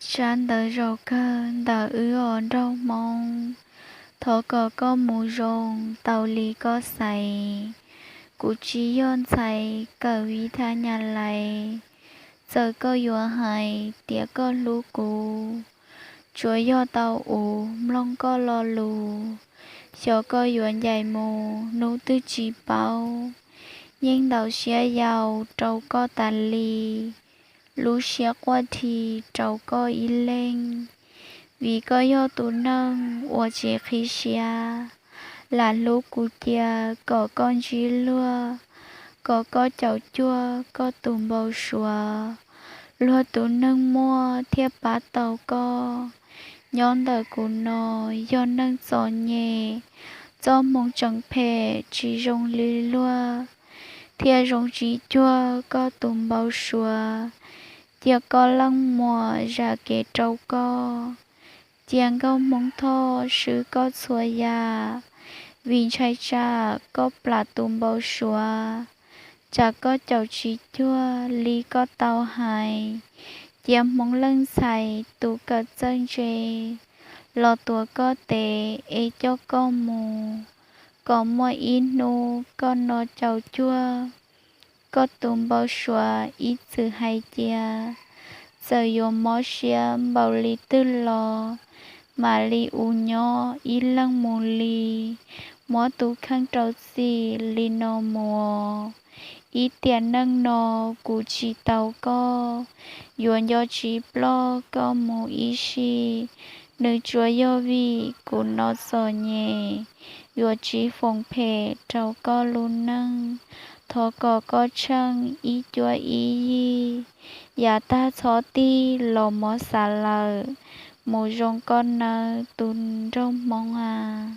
Chán đỡ rầu cơ, đỡ ư ổn rau mong. Thổ có mù rồng, tàu lý có sảy. Cú chi yon sảy, cờ vi tha nhà lầy. Giờ có yua hài, tía có lũ cú. Chúa yo tàu ủ, mlong có lo lù. Cho có yuan dài mù, nụ tư chỉ bao. Nhưng đầu xia giàu, trâu có tàn lì. Lũ xia qua thì trâu có ý lên. Vì có yo tù nâng, ua chế khí xia. Là lũ cụ tia, có con chí lua. Có chậu chua, có tùm bầu xùa. Lua tù nâng mua, thiếp bá tàu co. Nhón đời cụ nò, do nâng gió nhẹ. Do mong chẳng phê, chỉ rong lì lua. Thia rong chí chua, có tùm bầu xùa. Tia có lăng mùa, ra kê trâu co. Tiang có mong thô, sư có xua ya. Vì chạy cha, có plà tùm bầu xùa. Chả có chậu chí chua, ly có tàu hài. Tiang mong lưng xài, tù cờ chân chê. Lò tùa có tệ, ê cho có mù. Có mua in nụ, có nọ chậu chua. Có tùm bầu xùa, ít sự hay chia. Giờ yo mò xia, bầu lì tư lò. Mà lì u nhỏ, ít lăng mù lì. Mó tù khăn trâu xì, lì nò mùa. Ít tiền nâng nò, cụ chỉ tàu co. Yuan yo chỉ blo, có mù ý xì. Nữ chúa yo vi, cụ nó sò nhẹ. Yo chỉ phong phê, trâu co lù nâng. Thọ có chân, ý chúa ý yi. Dạ ta chó ti, lò mó xà lờ. Mù rong con nơ, tùn rong mong à.